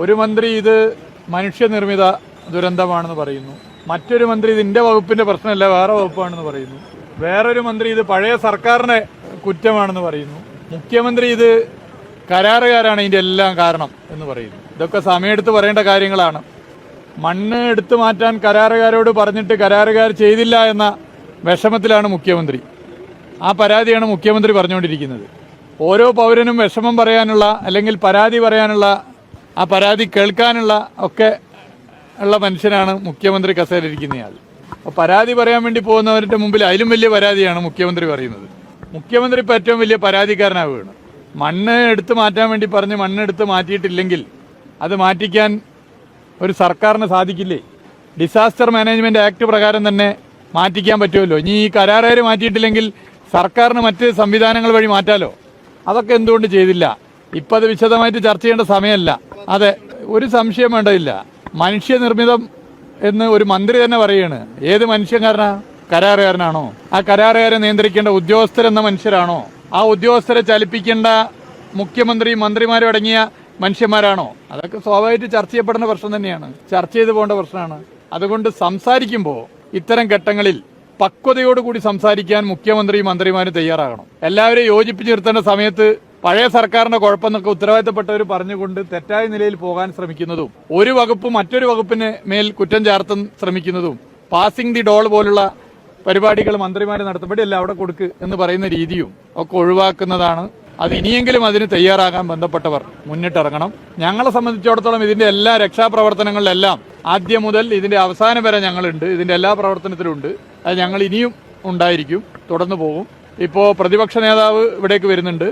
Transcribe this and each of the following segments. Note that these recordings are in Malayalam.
ഒരു മന്ത്രി ഇത് മനുഷ്യനിർമ്മിത ദുരന്തമാണെന്ന് പറയുന്നു, മറ്റൊരു മന്ത്രി ഇതിന്റെ വകുപ്പിന്റെ പ്രശ്നമല്ല വേറെ വകുപ്പാണെന്ന് പറയുന്നു, വേറൊരു മന്ത്രി ഇത് പഴയ സർക്കാരിന്റെ കുറ്റമാണെന്ന് പറയുന്നു, മുഖ്യമന്ത്രി ഇത് കരാറുകാരാണ് ഇതിന്റെ എല്ലാം കാരണം എന്ന് പറയുന്നു. ഇതൊക്കെ സമയമെടുത്ത് പറയേണ്ട കാര്യങ്ങളാണ്. മണ്ണ് എടുത്തു മാറ്റാൻ കരാറുകാരോട് പറഞ്ഞിട്ട് കരാറുകാർ ചെയ്തില്ല എന്ന വിഷമത്തിലാണ് മുഖ്യമന്ത്രി. ആ പരാതിയാണ് മുഖ്യമന്ത്രി പറഞ്ഞുകൊണ്ടിരിക്കുന്നത്. ഓരോ പൗരനും വിഷമം പറയാനുള്ള അല്ലെങ്കിൽ പരാതി പറയാനുള്ള ആ പരാതി കേൾക്കാനുള്ള ഒക്കെ ഉള്ള മനുഷ്യനാണ് മുഖ്യമന്ത്രി കസേരയിരിക്കുന്നയാൾ. അപ്പോൾ പരാതി പറയാൻ വേണ്ടി പോകുന്നവരുടെ മുമ്പിൽ അതിലും വലിയ പരാതിയാണ് മുഖ്യമന്ത്രി പറയുന്നത്. മുഖ്യമന്ത്രി ഇപ്പോൾ ഏറ്റവും വലിയ പരാതിക്കാരനാവുകയാണ്. മണ്ണ് എടുത്തു മാറ്റാൻ വേണ്ടി പറഞ്ഞ് മണ്ണെടുത്ത് മാറ്റിയിട്ടില്ലെങ്കിൽ അത് മാറ്റിക്കാൻ ഒരു സർക്കാരിന് സാധിക്കില്ലേ? ഡിസാസ്റ്റർ മാനേജ്മെന്റ് ആക്ട് പ്രകാരം തന്നെ മാറ്റിക്കാൻ പറ്റുമല്ലോ. ഇനി ഈ കരാറുകാർ മാറ്റിയിട്ടില്ലെങ്കിൽ സർക്കാരിന് മറ്റ് സംവിധാനങ്ങൾ വഴി മാറ്റാലോ. അതൊക്കെ എന്തുകൊണ്ട് ചെയ്തില്ല? ഇപ്പം അത് വിശദമായിട്ട് ചർച്ച ചെയ്യേണ്ട സമയമല്ല. അതെ, ഒരു സംശയം വേണ്ടതില്ല. മനുഷ്യനിർമ്മിതം എന്ന് ഒരു മന്ത്രി തന്നെ പറയുകയാണ്. ഏത് മനുഷ്യക്കാരനാ? കരാറുകാരനാണോ? ആ കരാറുകാരെ നിയന്ത്രിക്കേണ്ട ഉദ്യോഗസ്ഥരെന്ന മനുഷ്യരാണോ? ആ ഉദ്യോഗസ്ഥരെ ചലിപ്പിക്കേണ്ട മുഖ്യമന്ത്രിയും മന്ത്രിമാരും അടങ്ങിയ മനുഷ്യന്മാരാണോ? അതൊക്കെ സ്വാഭാവികമായിട്ട് ചർച്ച ചെയ്യപ്പെടുന്ന പ്രശ്നം തന്നെയാണ്, ചർച്ച ചെയ്തു പോകേണ്ട പ്രശ്നമാണ്. അതുകൊണ്ട് സംസാരിക്കുമ്പോൾ ഇത്തരം ഘട്ടങ്ങളിൽ പക്വതയോടുകൂടി സംസാരിക്കാൻ മുഖ്യമന്ത്രിയും മന്ത്രിമാരും തയ്യാറാകണം. എല്ലാവരെയും യോജിപ്പിച്ച് നിർത്തേണ്ട സമയത്ത് പഴയ സർക്കാരിന്റെ കുഴപ്പമെന്നൊക്കെ ഉത്തരവാദിത്തപ്പെട്ടവർ പറഞ്ഞുകൊണ്ട് തെറ്റായ നിലയിൽ പോകാൻ ശ്രമിക്കുന്നതും ഒരു വകുപ്പ് മറ്റൊരു വകുപ്പിന് മേൽ കുറ്റം ചാർത്താൻ ശ്രമിക്കുന്നതും പാസിംഗ് ദി ഡോൾ പോലുള്ള പരിപാടികൾ മന്ത്രിമാർ നടത്തുമ്പോഴല്ല അവിടെ കൊടുക്ക് എന്ന് പറയുന്ന രീതിയും ഒക്കെ ഒഴിവാക്കുന്നതാണ്. അത് ഇനിയെങ്കിലും അതിന് തയ്യാറാകാൻ ബന്ധപ്പെട്ടവർ മുന്നിട്ടിറങ്ങണം. ഞങ്ങളെ സംബന്ധിച്ചിടത്തോളം ഇതിന്റെ എല്ലാ രക്ഷാപ്രവർത്തനങ്ങളിലെല്ലാം ആദ്യം മുതൽ ഇതിന്റെ അവസാനം വരെ ഞങ്ങളുണ്ട്. ഇതിന്റെ എല്ലാ പ്രവർത്തനത്തിലുണ്ട്. അത് ഞങ്ങൾ ഇനിയും ഉണ്ടായിരിക്കും, തുടർന്നു പോകും. ഇപ്പോൾ പ്രതിപക്ഷ നേതാവ് ഇവിടേക്ക് വരുന്നുണ്ട്,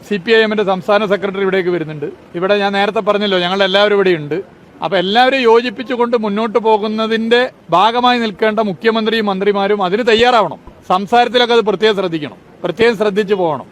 CPIMന്റെ സംസ്ഥാന സെക്രട്ടറി ഇവിടേക്ക് വരുന്നുണ്ട്. ഇവിടെ ഞാൻ നേരത്തെ പറഞ്ഞല്ലോ ഞങ്ങളെല്ലാവരും ഇവിടെയുണ്ട്. അപ്പൊ എല്ലാവരും യോജിപ്പിച്ചുകൊണ്ട് മുന്നോട്ട് പോകുന്നതിന്റെ ഭാഗമായി നിൽക്കേണ്ട മുഖ്യമന്ത്രിയും മന്ത്രിമാരും അതിന് തയ്യാറാവണം. സംസാരത്തിലൊക്കെ അത് പ്രത്യേകം ശ്രദ്ധിക്കണം, പ്രത്യേകം ശ്രദ്ധിച്ചു പോകണം.